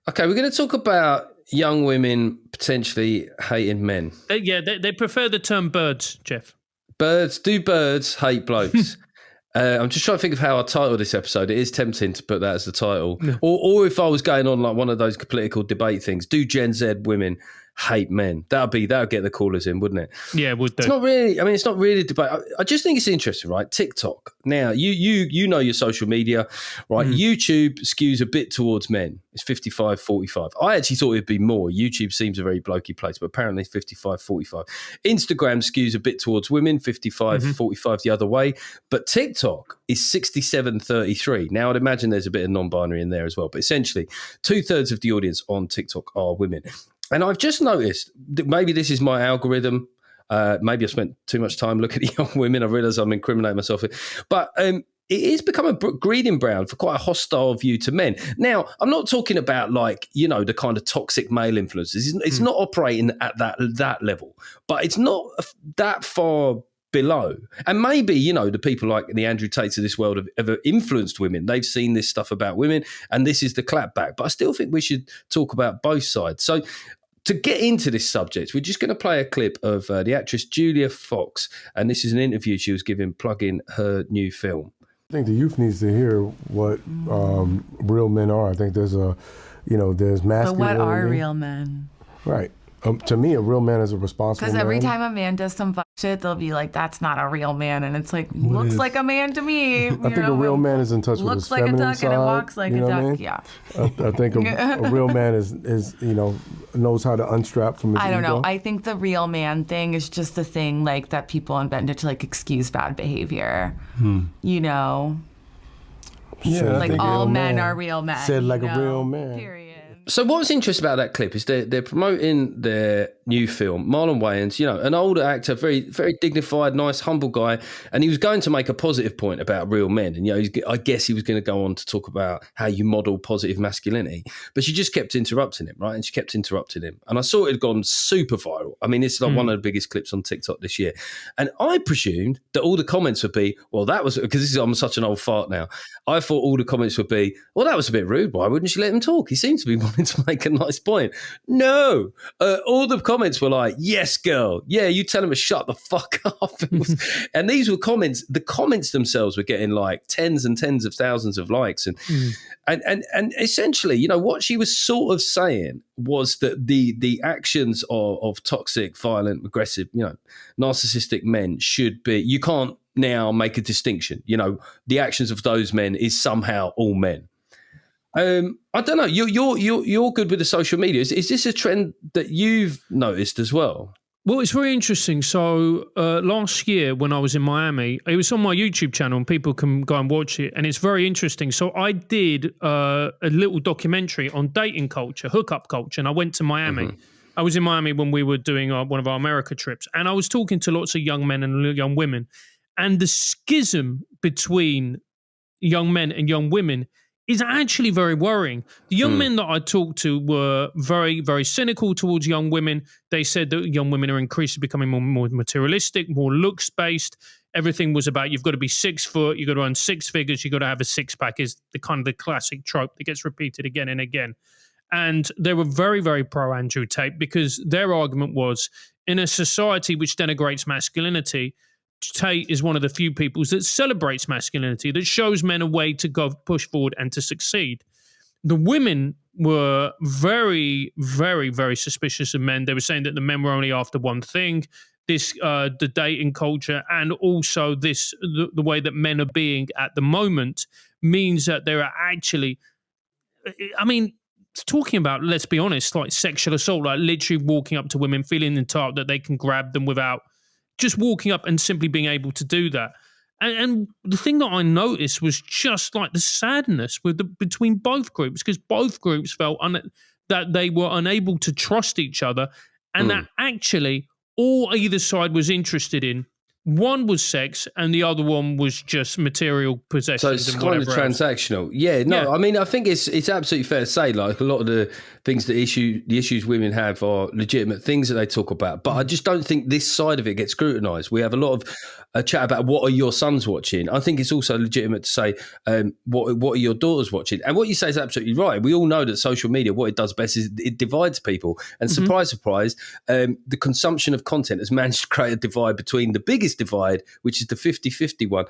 Okay, we're going to talk about young women potentially hating men. They prefer the term birds, Geoff. Birds hate blokes? I'm just trying to think of how I title this episode. It is tempting to put that as the title. No. Or if I was going on like one of those political debate things, do Gen Z women hate men? That would get the callers in, wouldn't it? Yeah, it would do. It's not really, it's not really debate. I just think it's interesting, right? TikTok. Now, you know your social media, right? YouTube skews a bit towards men. It's 55-45. I actually thought it'd be more. YouTube seems a very blokey place, but apparently 55-45. Instagram skews a bit towards women, 55-45 the other way. But TikTok is 67-33. Now, I'd imagine there's a bit of non-binary in there as well. But essentially, 2/3 of the audience on TikTok are women. And I've just noticed that maybe this is my algorithm. Maybe I spent too much time looking at young women. I realise I'm incriminating myself here. But it is become a breeding ground for quite a hostile view to men. Now, I'm not talking about the kind of toxic male influences. It's not operating at that level. But it's not that far below. And maybe, the people like the Andrew Tates of this world have influenced women. They've seen this stuff about women, and this is the clapback. But I still think we should talk about both sides. So to get into this subject, we're just going to play a clip of the actress Julia Fox, and this is an interview she was giving plugging her new film. I think the youth needs to hear what real men are. I think there's there's masculinity. But what are real men? Right. To me, a real man is a responsible man. Because every time a man does some fuck shit, they'll be like, that's not a real man. And it's like, looks like a man to me. I think a real man is in touch with his feminine side. Looks like a duck and it walks like a duck, yeah. I think a real man is knows how to unstrap from his ego. I don't know. I think the real man thing is just a thing that people invented to excuse bad behavior. Yeah, all men are real men. Said like a real man. Period. So what's interesting about that clip is they're promoting their new film. Marlon Wayans, an older actor, very, very dignified, nice, humble guy, and he was going to make a positive point about real men. And I guess he was going to go on to talk about how you model positive masculinity. But she just kept interrupting him, right? And she kept interrupting him. And I saw it had gone super viral. I mean, it's like one of the biggest clips on TikTok this year. And I presumed that all the comments would be, well, that was because I'm such an old fart now. I thought all the comments would be, well, that was a bit rude. Why wouldn't you let him talk? He seems to be wanting to make a nice point. No, all the comments were like, yes, girl. Yeah, you tell him to shut the fuck up. And these were comments. The comments themselves were getting like tens and tens of thousands of likes. And essentially, what she was sort of saying was that the actions of toxic, violent, aggressive, narcissistic men should be, you can't now make a distinction. The actions of those men is somehow all men. I don't know. You're good with the social media. Is this a trend that you've noticed as well? Well, it's very interesting. So last year when I was in Miami, it was on my YouTube channel and people can go and watch it. And it's very interesting. So I did a little documentary on dating culture, hookup culture, and I went to Miami. I was in Miami when we were doing one of our America trips. And I was talking to lots of young men and young women. And the schism between young men and young women is actually very worrying. The young men that I talked to were very, very cynical towards young women. They said that young women are increasingly becoming more materialistic, more looks-based. Everything was about, you've got to be 6 foot, you've got to earn 6 figures, you've got to have a six-pack, is the kind of the classic trope that gets repeated again and again. And they were very, very pro-Andrew Tate because their argument was, in a society which denigrates masculinity, Tate is one of the few people that celebrates masculinity, that shows men a way to go push forward and to succeed. The women were very, very, very suspicious of men. They were saying that the men were only after one thing, the dating culture, and also the way that men are being at the moment means that there are actually, talking about, let's be honest, like sexual assault, like literally walking up to women, feeling entitled that they can grab them without just walking up and simply being able to do that. And the thing that I noticed was just like the sadness between both groups, because both groups felt that they were unable to trust each other, and that actually all either side was interested in, one was sex and the other one was just material possessions. So it's kind of transactional. I think it's absolutely fair to say, like, a lot of the things the issues women have are legitimate things that they talk about, but I just don't think this side of it gets scrutinized. We have a lot of a chat about what are your sons watching. I think it's also legitimate to say what are your daughters watching. And what you say is absolutely right. We all know that social media, what it does best is it divides people. And surprise, surprise, the consumption of content has managed to create a divide between the biggest divide, which is the 50-50 one,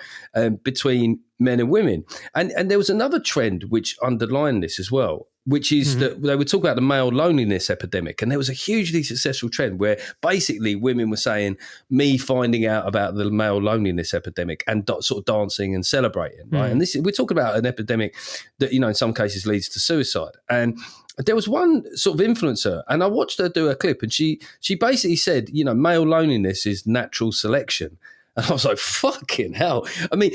between men and women. And there was another trend which underlined this as well, which is that they were talking about the male loneliness epidemic. And there was a hugely successful trend where basically women were saying, me finding out about the male loneliness epidemic and sort of dancing and celebrating, right? And we're talking about an epidemic that, in some cases leads to suicide. And there was one sort of influencer, and I watched her do a clip, and she basically said, male loneliness is natural selection. And I was like, fucking hell. I mean,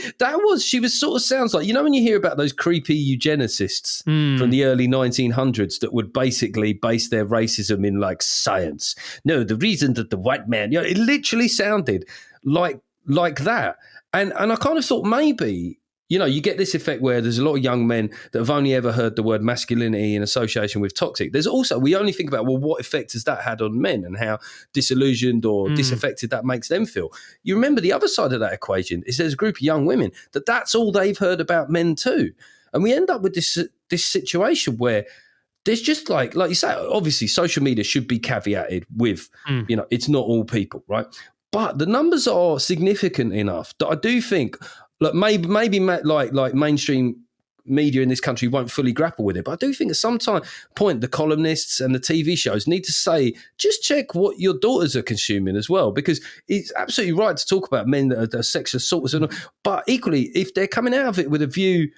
she was sort of sounds like, when you hear about those creepy eugenicists from the early 1900s that would basically base their racism in like science. No, the reason that the white man, it literally sounded like that. And I kind of thought maybe, you get this effect where there's a lot of young men that have only ever heard the word masculinity in association with toxic. There's also, we only think about, well, what effect has that had on men and how disillusioned or disaffected that makes them feel. You remember the other side of that equation is there's a group of young women that's all they've heard about men too. And we end up with this situation where there's just like you say, obviously social media should be caveated with, it's not all people, right? But the numbers are significant enough that I do think, look, maybe like mainstream media in this country won't fully grapple with it, but I do think at some point the columnists and the TV shows need to say, just check what your daughters are consuming as well, because it's absolutely right to talk about men that are sexual assaulters, but equally, if they're coming out of it with a view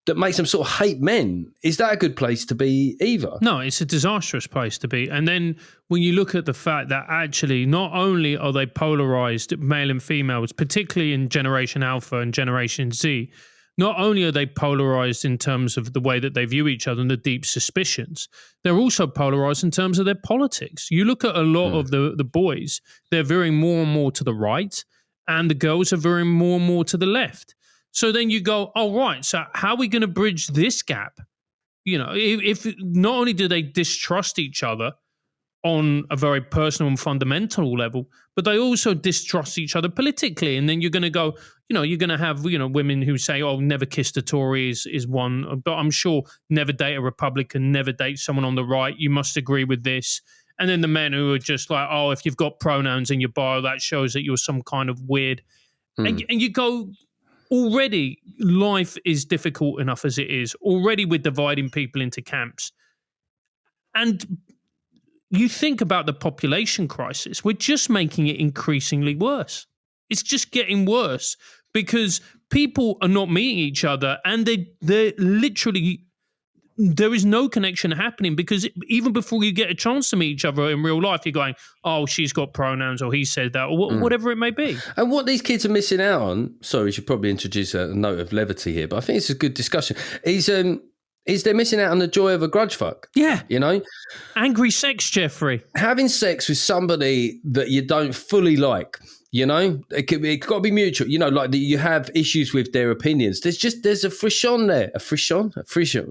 that makes them sort of hate men, is that a good place to be either? No, it's a disastrous place to be. And then when you look at the fact that actually not only are they polarized, male and females, particularly in Generation Alpha and Generation Z, not only are they polarized in terms of the way that they view each other and the deep suspicions, they're also polarized in terms of their politics. You look at a lot of the boys, they're veering more and more to the right, and the girls are veering more and more to the left. So then you go, oh, right, so how are we going to bridge this gap? If not only do they distrust each other on a very personal and fundamental level, but they also distrust each other politically. And then you're going to go, you're going to have, women who say, oh, never kiss a Tory is one. But I'm sure never date a Republican, never date someone on the right. You must agree with this. And then the men who are just like, oh, if you've got pronouns in your bio, that shows that you're some kind of weird. And you go, already life is difficult enough as it is. Already we're dividing people into camps. And you think about the population crisis, we're just making it increasingly worse. It's just getting worse because people are not meeting each other, and they're literally, there is no connection happening, because even before you get a chance to meet each other in real life, you're going, oh, she's got pronouns, or he said that, or whatever it may be. And what these kids are missing out on, sorry, we should probably introduce a note of levity here, but I think it's a good discussion, is they're missing out on the joy of a grudge fuck. Yeah. Angry sex, Jeffrey. Having sex with somebody that you don't fully like. It's got to be mutual. Like you have issues with their opinions. There's a frisson there. A frisson.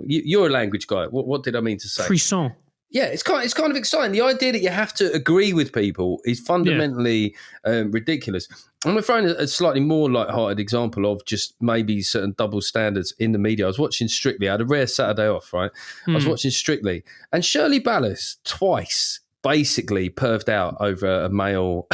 You're a language guy. What did I mean to say? Frisson. Yeah, it's kind of exciting. The idea that you have to agree with people is fundamentally ridiculous. I'm going to throw in a slightly more light-hearted example of just maybe certain double standards in the media. I was watching Strictly. I had a rare Saturday off, right? I was watching Strictly, and Shirley Ballas twice basically perved out over a male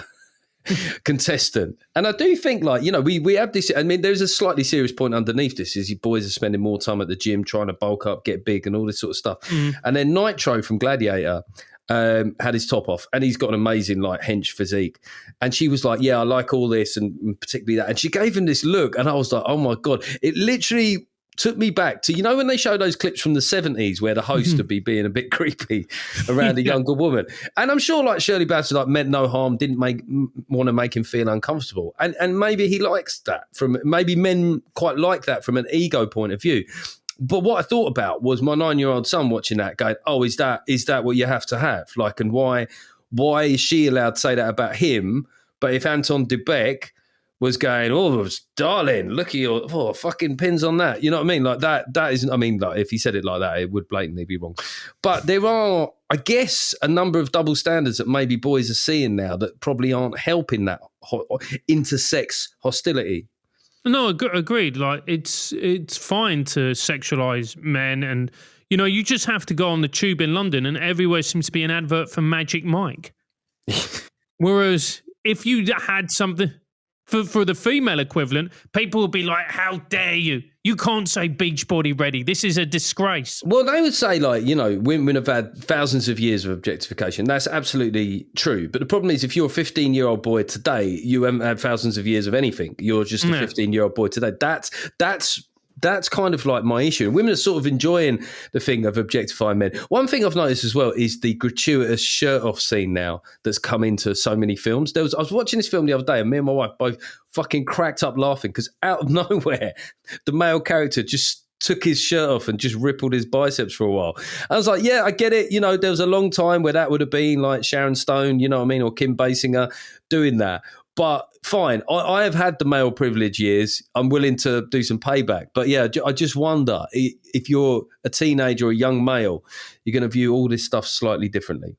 contestant. And I do think, we have this, there's a slightly serious point underneath this, is you boys are spending more time at the gym trying to bulk up, get big and all this sort of stuff. And then Nitro from Gladiator had his top off, and he's got an amazing hench physique. And she was like, yeah, I like all this, and particularly that. And she gave him this look, and I was like, oh my God, it literally took me back to, when they show those clips from the 70s where the host would be being a bit creepy around a younger woman. And I'm sure Shirley Bassey meant no harm, didn't want to make him feel uncomfortable. And maybe he likes that maybe men quite like that from an ego point of view. But what I thought about was my 9-year-old son watching that going, oh, is that what you have to have? And why is she allowed to say that about him? But if Anton de Beek was going, oh, darling, look at your fucking pins on that. You know what I mean? Like that isn't, I mean, like if he said it like that, it would blatantly be wrong. But there are, I guess, a number of double standards that maybe boys are seeing now that probably aren't helping that intersex hostility. No, agreed. Like it's fine to sexualize men, and you just have to go on the tube in London, and everywhere seems to be an advert for Magic Mike. Whereas if you had something for the female equivalent, people would be like, "How dare you? You can't say Beachbody Ready. This is a disgrace." Well, they would say, like, women have had thousands of years of objectification. That's absolutely true. But the problem is, if you're a 15-year-old boy today, you haven't had thousands of years of anything. You're just a 15-year-old boy today. That's kind of like my issue. And women are sort of enjoying the thing of objectifying men. One thing I've noticed as well is the gratuitous shirt-off scene now that's come into so many films. I was watching this film the other day, and me and my wife both fucking cracked up laughing because out of nowhere, the male character just took his shirt off and just rippled his biceps for a while. I was like, yeah, I get it. There was a long time where that would have been like Sharon Stone, you know what I mean, or Kim Basinger doing that. But fine, I have had the male privilege years. I'm willing to do some payback. But yeah, I just wonder if you're a teenager or a young male, you're going to view all this stuff slightly differently.